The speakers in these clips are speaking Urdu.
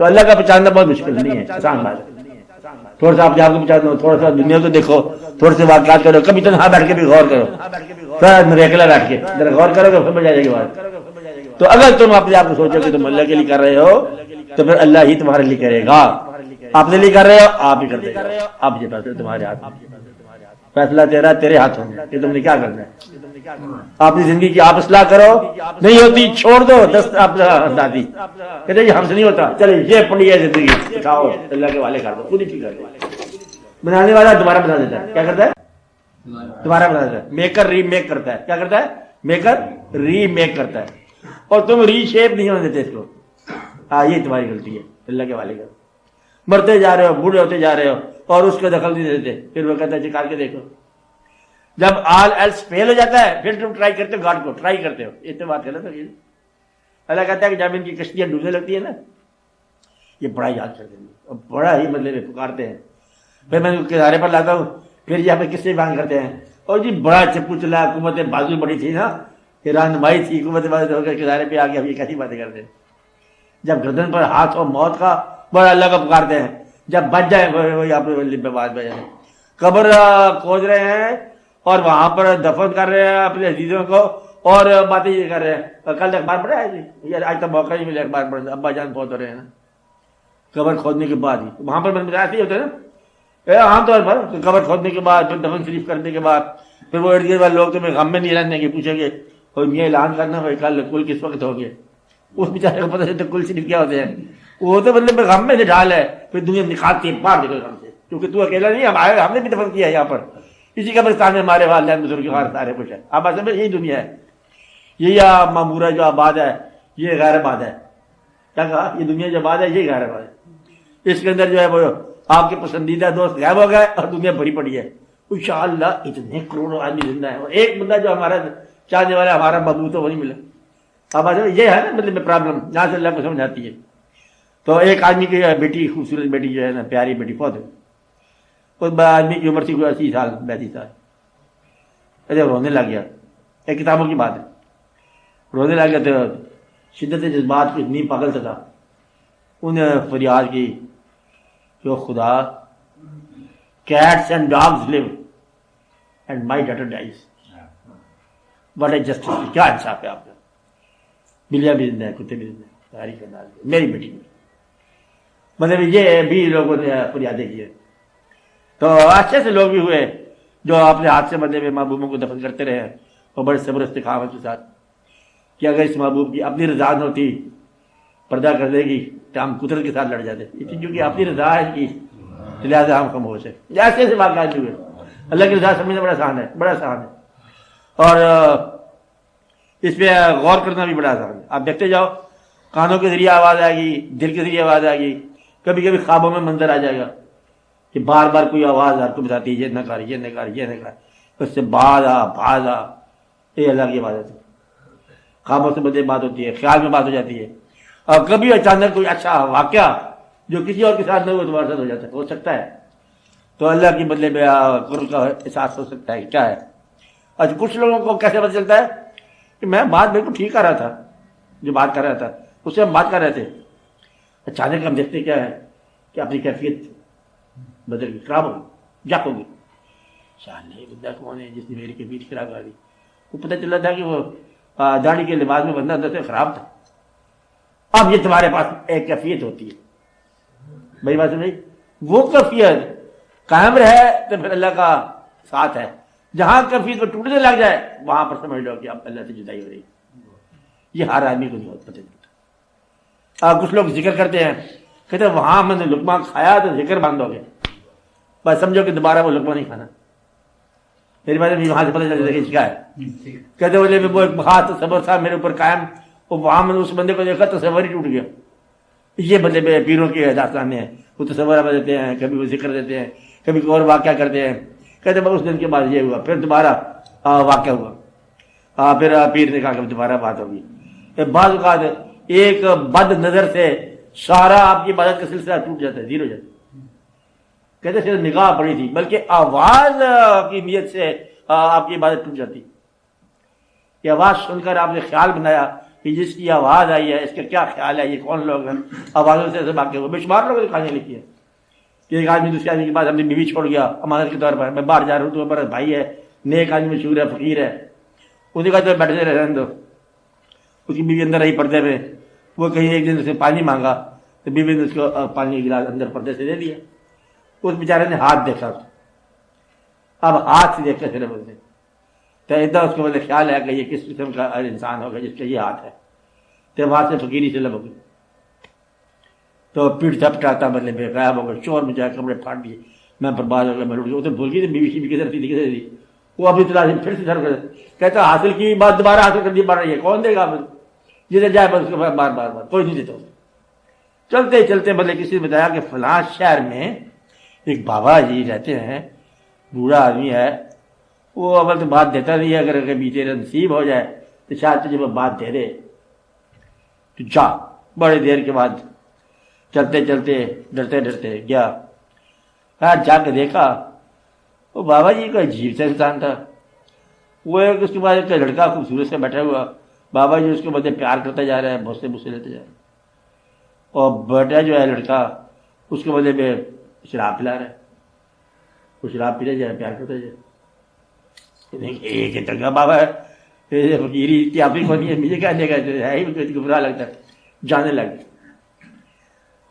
تو اللہ کا پہچاننا بہت مشکل نہیں ہے، آسان بات ہے. تھوڑا سا آپ کو پہچانو، تھوڑا سا دنیا کو دیکھو، تھوڑے سے واقعات کرو، کبھی تنہا بیٹھ کے بھی غور کرو، تھوڑا اکیلا بیٹھ کے ذرا غور کرو گے سمجھ آ جائے گی بات. تو اگر تم اپنے آپ کو سوچو کہ تم اللہ کے لیے کر رہے ہو تو پھر اللہ ہی تمہارے لیے کرے گا. آپ نے لیے کر رہے ہو، آپ ہی کرتے جاؤ. آپ یہ فیصلہ تمہارے ہاتھ میں، فیصلہ تیرے ہاتھوں میں کہ تم نے کیا کرنا ہے. اپنی زندگی کی آپ اصلاح کرو، نہیں ہوتی چھوڑ دو. دادی کہتے ہم سے نہیں ہوتا، چلے یہ پڑی ہے زندگی، اٹھاؤ اللہ کے والے کر دو، پوری ٹھیک کر دو. بنانے والا دوبارہ بنا دیتا ہے. کیا کرتا ہے؟ دوبارہ بنا دیتا ہے. میکر ری میک کرتا ہے. کیا کرتا ہے؟ میکر ری میک کرتا ہے. اور تم ری شیپ نہیں ہونے دیتے اس کو. ہاں یہ تمہاری غلطی ہے. اللہ کے والے کر دو. مرتے جا رہے ہو، بوڑھے ہوتے جا رہے ہو اور اس کو دخل نہیں دیتے. پھر وہ کہتا ہے چکار کے دیکھو. جب آل ایلس فیل ہو جاتا ہے پھر تم ٹرائی کرتے ہو، گاڈ کو ٹرائی کرتے ہو. یہ تو بات غلط ہے. اللہ کہتا ہے کہ جب ان کی کشتیاں ڈوبنے لگتی ہیں نا، یہ بڑا یاد کر دیں گے اور بڑا ہی مطلب پکارتے ہیں. پھر میں کنارے پر لاتا ہوں، پھر یہاں پہ کس سے بانگ کرتے ہیں. اور جی بڑا چپو چلا، حکومت بازو بڑی تھی نا، کہ رہنمائی تھی، حکومت بازو ہو کر کنارے پہ آ گیا. اب یہ کیسی باتیں کرتے ہیں. جب گردن پر ہاتھ ہو موت کا، بڑا اللہ کا پکارتے ہیں. جب بچ جائے وہی آپ پہ بات بہ جائے. قبر کھود رہے ہیں اور وہاں پر دفن کر رہے ہیں اپنے عزیزوں کو اور باتیں یہ کر رہے ہیں. کل اخبار پڑھا ہے جی، آج تک موقع نہیں ملا اخبار پڑھنے. ابا جان فوت ہو رہے ہیں نا قبر کھودنے کے بعد ہی. وہاں پر ایسے ہی ہوتا ہے نا عام طور پر، قبر کھودنے کے بعد پھر دفن شریف کرنے کے بعد پھر وہ ارد گرد والے لوگ تمہیں غم میں نہیں رہنے کے پوچھیں گے کوئی یہ اعلان کرنا بھائی کل کل کس وقت ہو گیا. اس بیچارے کو پتہ چلتا کل شریف کیا ہوتے ہیں. وہ تو مطلب غم میں سے ڈھال ہے. پھر دنیا نکالتی ہے باہر نکل غم سے، کیونکہ تو اکیلا نہیں، ہم نے بھی دفن کیا ہے یہاں پر اسی قبرستان میں. ہمارے والدین بزرگ سارے کچھ ہے. اب اصل میں یہی دنیا ہے. یہی معمورہ جو آباد ہے یہ غیر آباد ہے. کیا کہا؟ یہ دنیا جو آباد ہے یہ غیر آباد ہے. اس کے اندر جو ہے وہ آپ کے پسندیدہ دوست غائب ہو گئے اور دنیا بھری پڑی ہے. انشاءاللہ اتنے کروڑوں آدمی زندہ ہے اور ایک بندہ جو ہمارا چاہنے والا ہمارا مضبوط ہو وہ نہیں ملا. اب یہ ہے نا مطلب پرابلم یہاں سے اللہ کو سمجھ آتی ہے. تو ایک آدمی کی بیٹی، خوبصورت بیٹی جو ہے نا، پیاری بیٹی فوت ہے. اس آدمی کی عمر تھی کوئی 80 سال 32 سال. اچھا رونے لگ گیا. ایک کتابوں کی بات ہے. رونے لگ گیا تو شدت جذبات کی اتنی پاگل تھا. انہیں فریاد کی کہ خدا cats and dogs live and my daughter dies. What a justice. کیا انصاف ہے آپ کا. بلیاں بھی زندہ ہے، کتے بھی زندہ ہے، تاریخ انداز میری بیٹی میں. مطلب یہ بھی لوگوں نے فریادیں کی ہے. تو اچھے سے لوگ بھی ہوئے جو اپنے ہاتھ سے بندے میں محبوبوں کو دفن کرتے رہے اور بڑے صبر استقامت کے ساتھ کہ اگر اس محبوب کی اپنی رضا نہ ہوتی پردہ کر دے گی تو ہم قدرت کے ساتھ لڑ جاتے. کیونکہ اپنی رضا ہے کی لہٰذا ہم کم ہو سے. ایسے ایسے واقعات ہوئے. اللہ کی رضا سمجھنا بڑا آسان ہے، بڑا آسان ہے. اور اس پہ غور کرنا بھی بڑا آسان ہے. آپ دیکھتے جاؤ، کانوں کے ذریعے آواز آئے گی، دل کے ذریعے آواز آئے گی، کبھی کبھی خوابوں میں منظر آ جائے گا کہ بار بار کوئی آواز آپ کو بتاتی ہے یہ نہ کر، یہ نہ کر، یہ نہ کر. اس سے باز آ یہ اللہ کی عبادت ہے. خوابوں سے بدے بات ہوتی ہے، خیال میں بات ہو جاتی ہے. اور کبھی اچانک کوئی اچھا واقعہ جو کسی اور کے ساتھ نہ ہو تمہارے ساتھ ہو جاتا ہے، ہو سکتا ہے. تو اللہ کی بدلے میں قرب کا احساس ہو سکتا ہے. کیا ہے؟ اچھا کچھ لوگوں کو کیسے پتہ چلتا ہے کہ میں بات بالکل ٹھیک کر رہا تھا، جو بات کر رہا تھا اس سے ہم بات کر رہے تھے، اچانک ہم دیکھتے کیا ہے کہ اپنی کیفیت بدل گئی، خراب ہو گئی، جک ہو گئی. یہ بندہ کون ہے جس نے میری کیفیت خراب کر دی؟ وہ پتہ چلا تھا کہ وہ داڑھی کے لباس میں بندہ اندر سے خراب تھا. اب یہ تمہارے پاس ایک کیفیت ہوتی ہے. بھائی بات سمجھ، وہ کیفیت قائم رہے تو پھر اللہ کا ساتھ ہے. جہاں کیفیت کو ٹوٹنے لگ جائے وہاں پر سمجھ لو کہ اب اللہ سے جدائی ہو رہی. یہ ہر آدمی کو نہیں پتہ چلتا. کچھ لوگ ذکر کرتے ہیں، کہتے ہیں وہاں میں نے لقمہ کھایا تو ذکر بند ہو گیا، بس سمجھو کہ دوبارہ وہ لقمہ نہیں کھانا. میری بات وہاں سے پتہ چل جائے کیا ہے. کہتے بولے وہ ایک بہت تصور تھا میرے اوپر قائم، وہاں میں نے اس بندے کو دیکھا تصور ہی ٹوٹ گیا. یہ بندے پہ پیروں کے داستان ہیں، وہ تصور دیتے ہیں، کبھی وہ ذکر دیتے ہیں، کبھی کوئی اور واقعہ کرتے ہیں. کہتے اس دن کے بعد یہ ہوا، پھر دوبارہ واقعہ ہوا، پھر پیر نے کہا کہ دوبارہ بات ہوگی. بعض اوقات ایک بد نظر سے سارا آپ کی عبادت کا سلسلہ ٹوٹ جاتا ہے، زیرو ہو جاتا ہے. کہتے صرف نگاہ پڑی تھی، بلکہ آواز کی نیت سے آپ کی عبادت ٹوٹ جاتی. یہ آواز سن کر آپ نے خیال بنایا کہ جس کی آواز آئی ہے اس کا کیا خیال ہے، یہ کون لوگ ہیں، آوازوں سے ایسے واقع ہوئے، بے شمار لوگوں نے کہانیاں لکھی ہیں کہ ایک آدمی دوسرے آدمی کے بعد اپنی بیوی چھوڑ گیا امانت کے طور پر، میں باہر جا رہا ہوں تو میرا بھائی ہے، نیک آدمی، مشہور ہے، فقیر ہے، اس نے کہا تو بیٹھے رہنے دو. اس کی بیوی اندر رہی پردے میں، وہ کہیں ایک دن اسے پانی مانگا تو بیوی نے اس کو پانی کا گلاس اندر پردے سے دے دیا. اس بیچارے نے ہاتھ دیکھا، اب ہاتھ سے دیکھا صرف اس نے تو ادھر اس کو مجھے خیال ہے کہ یہ کس قسم کا انسان ہوگا جس کا یہ ہاتھ ہے، تو وہاں سے فقیری سے لب ہو گئی. تو پیٹ جھپٹاتا مطلب غائب ہو گیا، شور میں جا کپڑے پھاٹ دیے، میں برباد ہو گیا، میں لٹ گیا. وہ تو بھول گئی تھی بیوی کی کدھر تھی کدھر تھی. وہ ابھی تلاش پھر سے سر کہتا حاصل کی بات دوبارہ حاصل کرنی پڑ رہی ہے، کون دے گا جدھر جائے بس اس کو بار بار بار کوئی نہیں دیتا. چلتے چلتے مطلب کسی نے بتایا کہ فلاں شہر میں ایک بابا جی رہتے ہیں، بوڑھا آدمی ہے، وہ اول تو بات دیتا نہیں ہے، اگر کبھی تیرے نصیب ہو جائے تو شاید تجھے وہ بات دے دے تو جا. بڑے دیر کے بعد چلتے چلتے ڈرتے ڈرتے گیا، جا کے دیکھا وہ بابا جی کا عجیب سا انسان تھا. وہ ایک اس کے بعد ایک لڑکا خوبصورت سے بیٹھا ہوا، بابا جی اس کو بدلے پیار کرتا جا رہا ہے، بہت سے بسے لیتے جا رہے ہیں، اور بیٹا جو ہے لڑکا اس کے بدلے میں شراب پلا رہا ہے، وہ شراب پیتے جا رہا ہے، پیار کرتا جا رہا ہے. ایک چنگا بابا ہے، فقیری کی آپ ہی کو نہیں ہے، مجھے کہنے کا ہے ہی گمراہ لگتا ہے، جانے لگ گیا.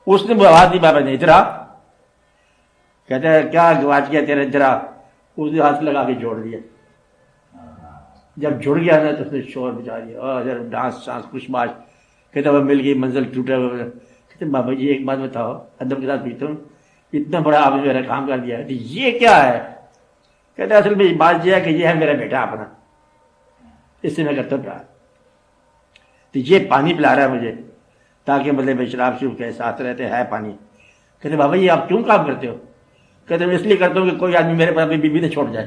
اس نے آواز دی بابا نے ادھر آ، کہتا ہے کیا گواچ گیا تیرا، ادھر آ. اس نے ہاتھ لگا کے جوڑ دیا. جب جڑ گیا نا تو اس نے شور بجا دیا، اور ڈانس شانس کچھ باش. کہتا وہ مل گئی منزل ٹوٹا ہوا. کہتے بابا جی ایک بات بتاؤ، ادب کے ساتھ پیتا ہوں، اتنا بڑا آپ نے میرا کام کر دیا ہے، یہ کیا ہے؟ کہتے اصل میں بات یہ ہے کہ یہ ہے میرا بیٹا اپنا، اس سے میں کرتا ہوں پیار، تو یہ پانی پلا رہا ہے مجھے تاکہ مطلب شراب شروع کے ساتھ رہتے ہے پانی. کہتے بابا جی آپ کیوں کام کرتے ہو؟ کہتے میں اس لیے کرتا ہوں کہ کوئی آدمی میرے پاس اپنی بیوی نے چھوڑ جائے.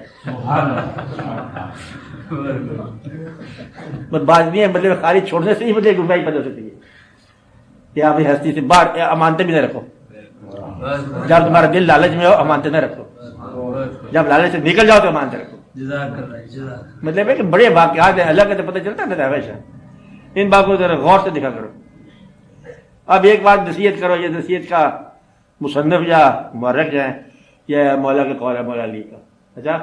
بات نہیں ہے مطلب خالی چھوڑنے سے ہی مجھے گمراہی پیدا ہو سکتی ہے کہ آپ ہستی سے باہر امانتیں بھی نہ رکھو. جب تمہارا دل لالچ میں ہو امانتیں نہ رکھو، جب لالچ سے نکل جاؤ تو امانتیں رکھو. مطلب ہے کہ بڑے واقعات ہیں، اللہ کا تو پتہ چلتا ہے ہمیشہ. ان باتوں کو ذرا غور سے دیکھا کرو. اب ایک بات نصیحت کرو، یہ نصیحت کا مصنف یا مورخ جو ہے یہ مولا کا قول ہے، مولا علی کا. اچھا،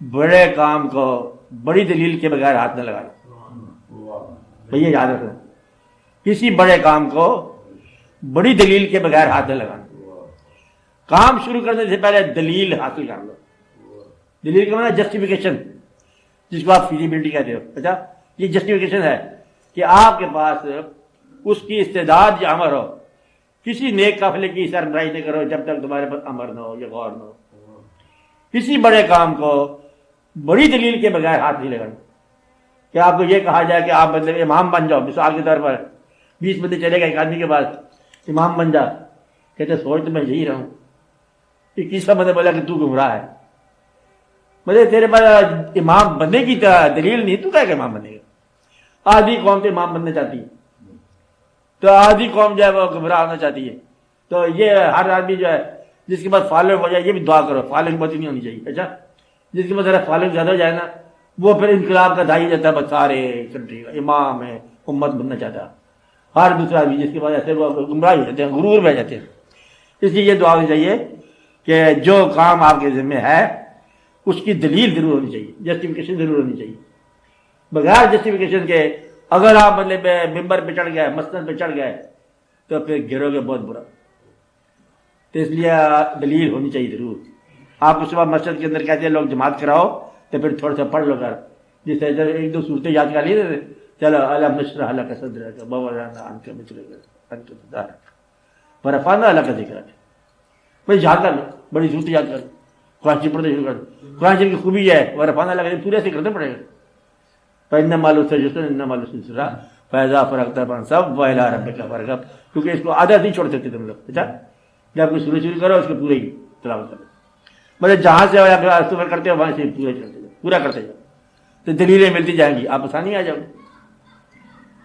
بڑے کام کو بڑی دلیل کے بغیر ہاتھ نہ لگانا. بھئی یہ یاد رکھنا، کسی بڑے کام کو بڑی دلیل کے بغیر ہاتھ نہ لگانا. کام شروع کرنے سے پہلے دلیل حاصل کر لو. دلیل کا مطلب جسٹیفیکیشن، جس کو آپ فیزیبلٹی کہتے ہو. اچھا، یہ جسٹیفیکیشن ہے کہ آپ کے پاس اس کی استعداد یا امر ہو. کسی نیک قافلے کی سربراہی نہ کرو جب تک تمہارے پاس امر نہ ہو یا غور نہ ہو. کسی بڑے کام کو بڑی دلیل کے بغیر ہاتھ نہیں لگانا. کہ آپ کو یہ کہا جائے کہ آپ مطلب امام بن جاؤ، مثال کے طور پر 20 بندے چلے گا ایک آدمی کے پاس، امام بن جا. کہتے سوچ تو میں یہی رہا ہوں کہ کس بندے بولا کہ تو گمراہ ہے. مطلب تیرے پاس امام بننے کی دلیل نہیں، تو کیا کہ امام بنے گا. آدھی قوم تو امام بننا چاہتی ہے، تو آدھی قوم جو ہے وہ گمراہ ہونا چاہتی ہے. تو یہ ہر آدمی جو ہے جس کے پاس فالوئر ہو جائے، یہ بھی دعا کرو فالوئر بہت نہیں ہونی چاہیے. اچھا، جس کے پاس ذرا فالوئر زیادہ ہو جائے نا، وہ پھر انقلاب کا داعی جاتا ہے، بس سارے کنٹری کا امام ہے، امت بننا چاہتا ہے. ہر دوسرا آدمی جس کے پاس ایسے وہ گمراہ ہو جاتے ہیں، غرور میں جاتے ہیں. اس لیے یہ دعا ہونی چاہیے کہ جو کام آپ کے ذمہ ہے اس کی دلیل ضرور ہونی چاہیے، جسٹیفیکیشن ضرور ہونی چاہیے. بغیر جسٹیفیکیشن کے اگر آپ مطلب ممبر پہ چڑھ گئے، مسند پہ چڑھ گئے، تو پھر گرو گے بہت برا. تو اس لیے دلیل ہونی چاہیے ضرور. آپ اس وقت مسجد کے اندر کہتے ہیں لوگ جماعت کراؤ تو پھر تھوڑا سا پڑھ لو کر، جس طرح ایک دو صورتیں یاد کر لی، چلو الم نشرح لک صدرک ووضعنا عنک وزرک انت ورفعنا لک ذکرک. بھائی یاد کر لو، بڑی صورتیں یاد کر لو، قرآن شریف پڑھتے شروع کر دو. قرآن شریف کی خوبی ہے ورفعنا لک، پورے سے کرنا پڑے گا. فإن مع العسر یسرا ان مع العسر یسرا فإذا فرغت فانصب وإلی ربک فارغب. کیونکہ اس کو آدھا نہیں چھوڑ سکتے تم لوگ. اچھا، جب کوئی سورج شروع کرو اس کو پورے ہی تلاوت کرو، مطلب جہاں سے سفر کرتے ہو وہاں سے پورا کرتے جاؤ، تو دلیلیں ملتی جائیں گی، آپ آسانی آ جاؤ.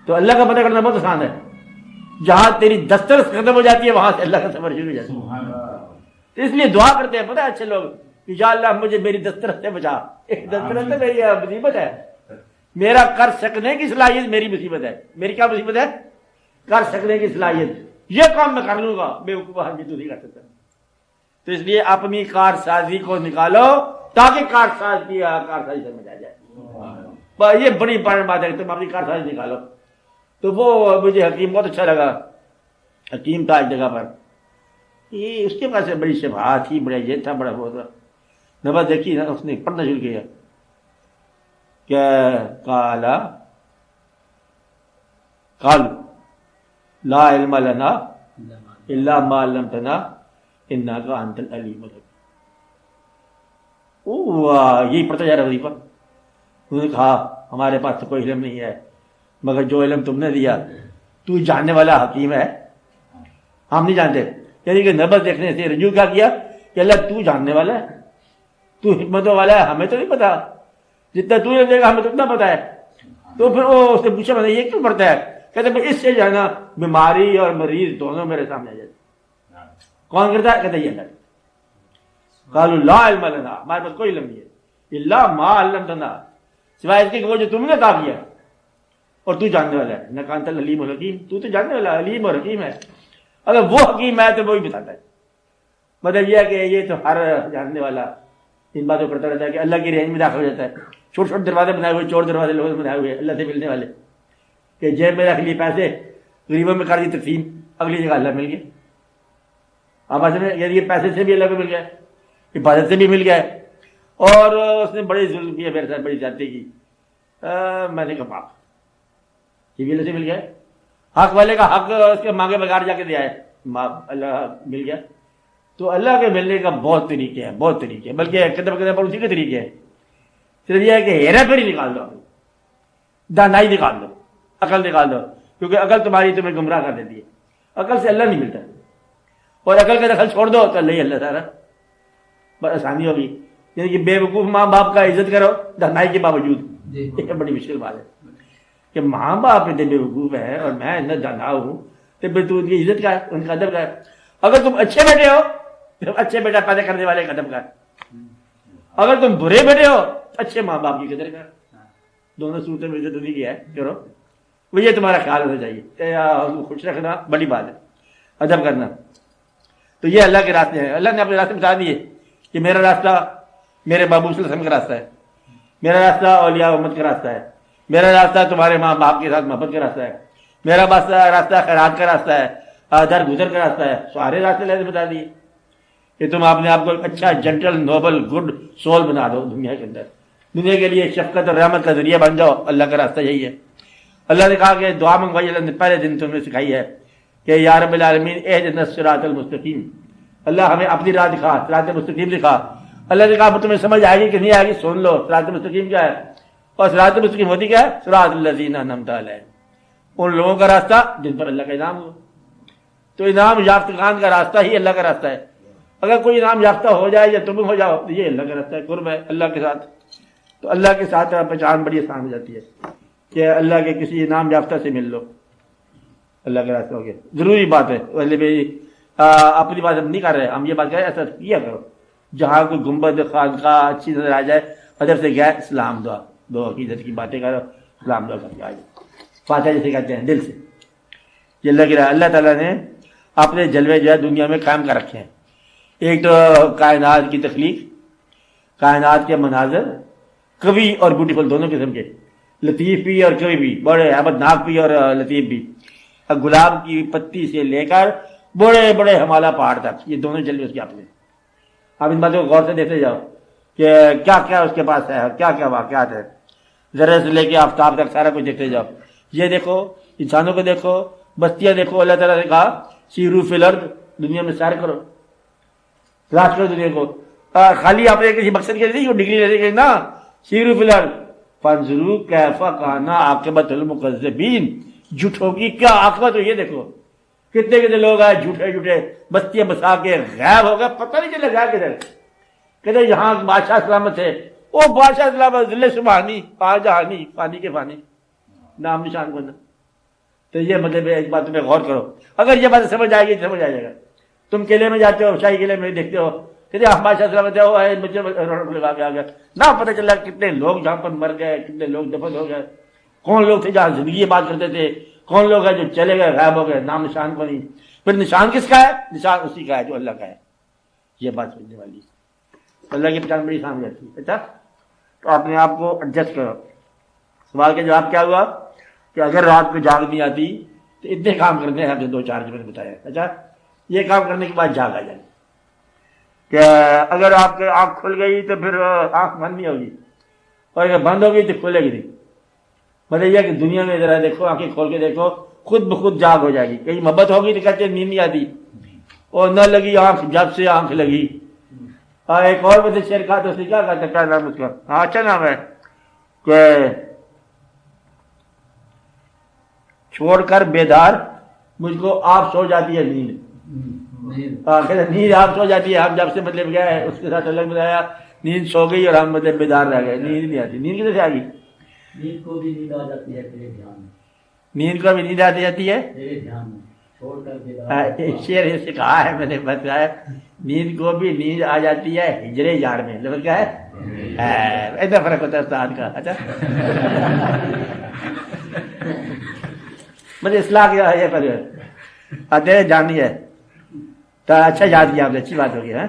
تو اللہ کا پتہ کرنا بہت آسان ہے. جہاں تیری دسترس ختم ہو جاتی ہے وہاں سے اللہ کا سفر شروع ہو جاتا ہے. تو اس لیے دعا کرتے ہیں، پتہ ہے اچھے لوگ، کہ یا اللہ مجھے میری دسترس سے بچا. ایک دسترس سے میری مصیبت ہے، میرا کر سکنے کی صلاحیت میری مصیبت ہے. میری کیا مصیبت ہے؟ کر سکنے کی صلاحیت. یہ کام میں کر لوں گا، بیوقوف آدمی تو نہیں کر سکتا. تو اس لیے اپنی کارسازی کو نکالو تاکہ کارسازی سمجھ آ جائے. یہ بڑی امپورٹنٹ بات ہے کہ تم اپنی کارسازی نکالو. تو وہ مجھے حکیم بہت اچھا لگا. حکیم تھا ایک جگہ پر، یہ اس کے پاس بڑی شفاعت تھی، بڑا یہ تھا، بڑا وہ تھا. نبض دیکھی نا، اس نے پڑھنا شروع کیا کہ قال لا علم لنا الا ما علمتنا انک انت العلیم الحکیم. یہی پڑھتا جا رہا وظیفہ. انہوں نے کہا ہمارے پاس تو کوئی علم نہیں ہے مگر جو علم تم نے دیا، تو جاننے والا حکیم ہے، ہم نہیں جانتے. یعنی کہ نبض دیکھنے سے رجوع کیا کیا کہ اللہ تو جاننے والا ہے، تو حکمتوں والا ہے، ہمیں تو نہیں پتا، جتنا تو نے دیکھا ہمیں تو اتنا پتا ہے. تو پھر وہ اس نے پوچھا میں یہ کیوں پڑھتا ہے؟ کہتے ہیں اس سے جو ہے نا بیماری اور مریض دونوں میرے سامنے آ جاتے. کون کرتا ہے؟ کہتے ہیں یہ اللہ. قالوا لا علم لنا، ہمارے پاس کوئی علم نہیں ہے الا ما علمتنا، سوائے اس کے کہ وہ جو تم نے عطا کیا، اور تو جاننے والا ہے. انک انت العلیم الحکیم، تو جاننے والا علیم اور حکیم ہے. اگر وہ حکیم ہے تو وہی بتاتا ہے. مطلب یہ ہے کہ یہ تو ہر جاننے والا ان باتوں کرتا رہتا ہے کہ اللہ کی رینج میں داخل ہو جاتا ہے. چھوٹے چھوٹے دروازے بنائے ہوئے، چور دروازے لوگ بنائے ہوئے اللہ سے ملنے والے، کہ جیب میں رکھ لیے پیسے، غریبوں میں کر دی تقسیم، اگلی جگہ اللہ مل گیا. آپ یعنی یہ پیسے سے بھی اللہ کو مل گیا، عبادت سے بھی مل گیا. اور اس نے بڑے ظلم کیے میرے ساتھ، بڑی زیادتی کی. میں نے کہا پاک یہ بھی اللہ سے مل گیا. حق والے کا حق اس کے مانگے بغیر جا کے دیا ہے، اللہ مل گیا. تو اللہ کے ملنے کا بہت طریقے ہیں، بہت طریقے ہیں، بلکہ قدم قدم پر اسی کے طریقے ہیں. صرف یہ ہے کہ ہیرا پھیری نکال دو، دانائی نکال دو، عقل نکال دو، کیونکہ عقل تمہیں گمراہ کر دیتی ہے. عقل سے اللہ نہیں ملتا، اور عقل کا دخل چھوڑ دو تو اللہ ہی اللہ سارا. بس آسانی ہوگی. یعنی کہ بے وقوف ماں باپ کا عزت کرو دانائی کے باوجود، یہ بڑی مشکل بات ہے کہ ماں باپ اتنے بے وقوف ہے اور میں اتنا دانا ہوں، تو پھر تو ان کی عزت کا ہے، ان کا ادب کا ہے. اگر تم اچھے بیٹے ہو تو اچھے بیٹا پیدا کرنے والے کا ادب کا ہے. اگر تم برے بیٹے ہو اچھے ماں باپ کی قدر کر. دونوں صورتوں میں عزت نہیں کیا ہے کرو. وہ یہ تمہارا خیال ہونا چاہیے. خوش رکھنا بڑی بات ہے، ادب کرنا. تو یہ اللہ کے راستے ہیں. اللہ نے اپنے راستے بتا دیے کہ میرا راستہ میرے بابو صلی اللہ علیہ وسلم کا راستہ ہے، میرا راستہ اولیاء امت کا راستہ ہے، میرا راستہ تمہارے ماں باپ کے ساتھ محبت کا راستہ ہے، میرا راستہ خیرات کا راستہ ہے، در گزر کا راستہ ہے. سارے راستے اللہ نے بتا دیے کہ تم اپنے آپ کو ایک اچھا جنٹل نوبل گڈ سول بنا دو دنیا کے اندر، دنیا کے لیے شفقت اور رحمت کا ذریعہ بن جاؤ. اللہ کا راستہ یہی ہے. اللہ نے کہا کہ دعا منگوائی، اللہ نے پہلے دن تمہیں سکھائی ہے کہ یا رب العالمین اہدنا الصراط المستقیم، اللہ ہمیں اپنی راہ دکھا، صراط مستقیم دکھا. اللہ نے کہا تمہیں سمجھ آئے گی کہ نہیں آئے گی، سن لو صراط مستقیم کیا ہے. اور صراط مستقیم ہوتی کیا ہے؟ صراط الذین انعمت علیہم، ان لوگوں کا راستہ جن پر اللہ کا انعام ہو. تو انعام یافتگان کا راستہ ہی اللہ کا راستہ ہے. اگر کوئی انعام یافتہ ہو جائے یا تم ہو جاؤ تو یہ اللہ کا راستہ ہے، قرب ہے اللہ کے ساتھ. تو اللہ کے ساتھ پہچان بڑی آسان ہو جاتی ہے کہ اللہ کے کسی انعام یافتہ سے مل لو. اللہ کا راستہ ہو گیا. ضروری بات ہے. اپنی بات ہم نہیں کر رہے، ہم یہ بات کر رہے ہیں ایسا کیا کرو جہاں کوئی گنبد خانقاہ اچھی نظر آ جائے، ادب سے گیا اسلام دعا دو، عقیدت کی باتیں کرو، اسلام دعا کر کے آ جاؤ. فاتحہ جیسے کہتے ہیں دل سے. یہ اللہ کی راہ. اللہ تعالیٰ نے اپنے جلوے جو ہے دنیا میں قائم کر رکھے ہیں. ایک تو کائنات کی تخلیق، کائنات کے مناظر قوی اور بیوٹیفل دونوں قسم کے، لطیف بھی اور قوی بھی، بڑے احمدناک بھی اور لطیف بھی. گلاب کی پتی سے لے کر بڑے بڑے ہمالیہ پہاڑ تک یہ دونوں جلوے اس کے اپنے. آپ ان باتوں کو غور سے دیکھتے جاؤ کہ کیا کیا اس کے پاس ہے، کیا کیا واقعات ہے. ذرے سے لے کے آفتاب تک سارا کچھ دیکھتے جاؤ. یہ دیکھو انسانوں کو دیکھو، بستیاں دیکھو. اللہ تعالیٰ نے کہا سیرو فی الارض، دنیا میں سیر کرو، تلاش کرو دنیا کو. خالی آپ نے کسی مقصد کے لیے ڈگری لے کے نا، سیرو فی الارض فانظروا کیف کان عاقبۃ المکذبین، جھوٹوں کی کیا عاقبت ہو یہ دیکھو. کتنے کتنے لوگ آئے جھوٹے جھوٹے بستیاں بسا کے غائب ہو گئے، پتہ نہیں چلے گیا کدھر. کہتے یہاں بادشاہ سلامت ہے، وہ بادشاہ سلامت ذل سبحانی جہانی فانی کے فانی، نام نشان کو. تو یہ مطلب ایک بات میں غور کرو. اگر یہ بات سمجھ آئے گی سمجھ آ جائے گا. تم قلعے میں جاتے ہو، شاہی قلعے میں دیکھتے ہو کہتے آپ بادشاہ سلامت ہو آئے مجھے روڈ لگا کے آ گیا نہ پتہ چلا کتنے لوگ جہاں پر مر گئے کتنے لوگ دفن ہو گئے کون لوگ تھے جہاں زندگی بات کرتے تھے کون لوگ ہیں جو چلے گئے غائب ہو گئے نام نشان پر نہیں پھر نشان کس کا ہے نشان اسی کا ہے جو اللہ کا ہے یہ بات سمجھنے والی اللہ کی پہچان بڑی سامنے آتی ہے اچھا تو اپنے آپ کو ایڈجسٹ کرو سوال کا جواب کیا ہوا کہ اگر رات کو جاگ نہیں آتی تو اتنے کام کرنے ہیں آپ نے 2-4 جو میں نے بتایا اچھا یہ کام کرنے کے بعد جاگ آ جائے کہ اگر آپ کی آنکھ کھل گئی تو پھر آنکھ بند نہیں ہوگی اور اگر بند ہوگی تو کھلے گی نہیں مطلب یہ کہ دنیا میں ذرا دیکھو آنکھیں کھول کے دیکھو خود بخود جاگ ہو جائے گی کہیں محبت ہوگی تو کہتے نیند نہیں آتی اور نہ لگی آنکھ جب سے آنکھ لگی ایک اور مجھے شعر کہا تو اس نے کیا کہا کیا نام اس کا اچھا نام ہے کہ چھوڑ کر بیدار مجھ کو آپ سو جاتی ہے نیند نیند آپ سو جاتی ہے ہم جب سے مطلب گیا ہے اس کے ساتھ الگ بتایا نیند سو گئی اور ہم مطلب بیدار رہ گئے نیند نہیں آتی نیند کدھر سے آ گئی نیند کو بھی نیند آ جاتی ہے تیرے دھیان میں نیند کو بھی نیند آتی جاتی ہے تیرے دھیان میں چھوڑ کر بیدار شعر سے کہا ہے میں نے بتایا نیند کو بھی نیند آ جاتی ہے ہجرے یار میں لفظ کیا ہے ایسا فرق ہوتا ہے استاد کا اچھا مجھے اصلاح کیا ہے یہ پر تیرے جانی ہے تو اچھا یاد کیا آپ نے اچھی بات ہوگی ہے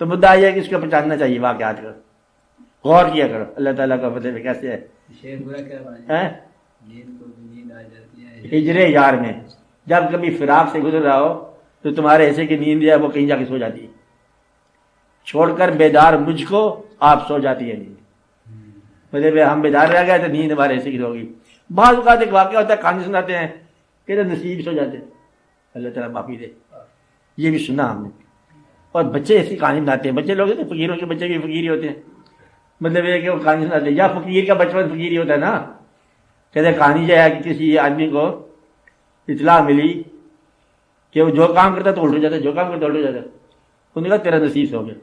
تو مدعا یہ ہے کہ اس کو پہچاننا چاہیے واقعات کو غور کیا کرو اللہ تعالیٰ کا فتح کیسے ہے شعر پورا کیا بنا نیند کو بھی نیند آ جاتی ہے ہجرے یار میں جب کبھی فراق سے گزر رہا ہو تو تمہارے ایسے کی نیند ہے وہ کہیں جا کے سو جاتی ہے چھوڑ کر بیدار مجھ کو آپ سو جاتی ہے نیند مطلب ہم بیدار رہ گئے تو نیند ہمارے ایسے کی ہوگی بعض اوقات ایک واقعہ ہوتا ہے کہانی سناتے ہیں کہ نصیب سو جاتے ہیں اللہ تعالیٰ معافی دے یہ بھی سنا ہم نے اور بچے ایسی کہانی بناتے ہیں بچے لوگ ہیں فقیروں کے بچے بھی فقیر ہی ہوتے ہیں مطلب یہ کہ وہ کہانی سناتے ہیں یا فقیر کا بچپن فقیر ہی ہوتا ہے نا کہتے کہانی جو ہے کہ کسی آدمی کو اطلاع ملی کہ وہ جو کام کرتا تو الٹ ہو جاتا جو کام کرتا الٹ ہو جاتا انہوں نے کہا تیرا نصیب ہو گیا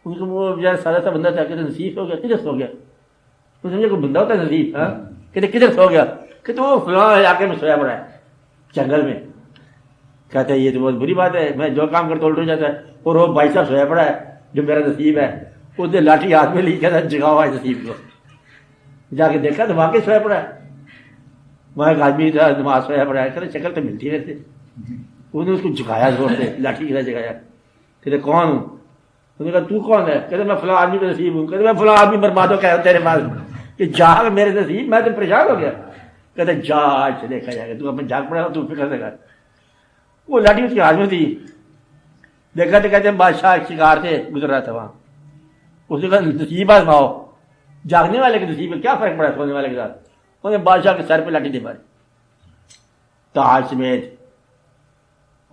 ان کو وہ سادہ سا بندہ تھا کہتے نصیب ہو گیا کدھر سو گیا تو سمجھے کوئی بندہ ہوتا ہے نصیب ہاں کہتے کدھر سو گیا کہ تو وہ فلاں علاقے میں سویا پڑا ہے جنگل میں کہتے ہیں یہ تو بہت بری بات ہے میں جو کام کرتا الٹ ہو جاتا ہے اور وہ بھائی صاحب سویا پڑا ہے جو میرا نصیب ہے اس نے لاٹھی ہاتھ میں لی کہتا جگاؤ ہے نصیب کو جا کے دیکھا تو واقعی سویا پڑا ہے وہاں ایک آدمی تھا نماز سویا پڑا ہے کہتے شکل تو ملتی رہتے انہوں نے اس کو جگایا زور سے لاٹھی کی طرح جگایا کہتے کون ہوں انہوں نے کہا تو کون ہے کہتے میں فلاں آدمی کا نصیب ہوں کہتے میں فلاں آدمی برباد ہو کہہ تیرے پاس کہ جاگ میرے نصیب میں تو پریشان ہو گیا کہتے جا آج سے دیکھا جائے گا تو اپنے جاگ پڑا تو فکر دے گا وہ لاٹھی اس کے ہاتھ میں تھی دیکھا تو کہتے ہیں بادشاہ شکار سے گزر رہا تھا وہاں اس نے کہا نصیب آزماؤ جاگنے والے کے نصیب میں کیا فرق پڑا سونے والے کے ساتھ انہوں نے بادشاہ کے سر پہ لاٹھی دے ماری تاج سمیت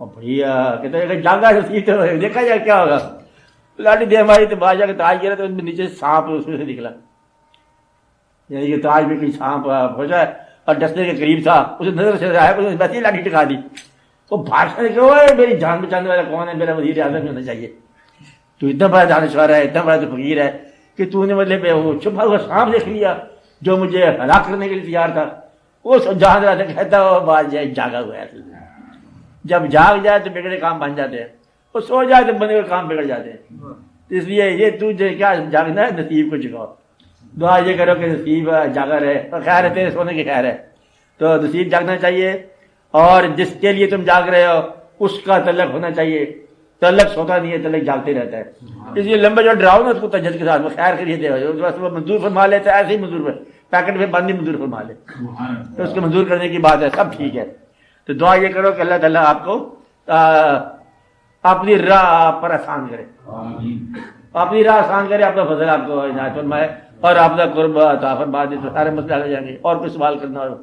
اور بھیا کہتے ہیں جاگا نصیب تو دیکھا جائے کیا ہوگا لاٹھی دے ماری تو بادشاہ کے تاج گرا تو ان میں نیچے سانپ اس میں سے نکلا یعنی کہ تاج میں کوئی سانپ پہنچا اور ڈسنے کے قریب تھا اسے نظر سے آیا ویسے ہی لاٹھی ٹکا دی وہ بادشاہ نے کہا میری جان بچانے والا کون ہے میرا وزیر اعظم ہونا چاہیے تو اتنا بڑا دانشور ہے اتنا بڑا تو فقیر ہے کہ تو نے مطلب وہ چھپا ہوا سانپ دیکھ لیا جو مجھے ہلاک کرنے کے لیے تیار تھا وہ جہاں رہا تھا کہتا وہ بات جائے جاگا ہوا ہے جب جاگ جائے تو بگڑے کام بن جاتے ہیں وہ سو جائے تو بنے ہوئے کام بگڑ جاتے ہیں اس لیے یہ تجھے کیا جاگنا ہے نصیب کو جگاؤ دعا یہ کرو کہ نصیب جاگا رہے اور خیر ہے تیرے سونے کی خیر ہے تو نصیب جاگنا چاہیے اور جس کے لیے تم جاگ رہے ہو اس کا تعلق ہونا چاہیے تعلق سوتا نہیں ہے تعلق جاگتے رہتا ہے اس لیے لمبے جو ڈراؤ نا اس کو تجد کے ساتھ خیر کریے دے وہ منظور فرما لیتے ایسے ہی منظور پیکٹ میں بند ہی منظور فرما لے تو اس کو منظور کرنے کی بات ہے سب ٹھیک ہے تو دعا یہ کرو کہ اللہ تعالیٰ آپ کو اپنی راہ پر آسان کرے اپنی راہ آسان کرے اپنا فضل آپ کو عنایت فرمائے اور آپ کا قرب عطا فرما دے تو سارے مسئلے حل ہو جائیں گے اور کوئی سوال کرنا ہو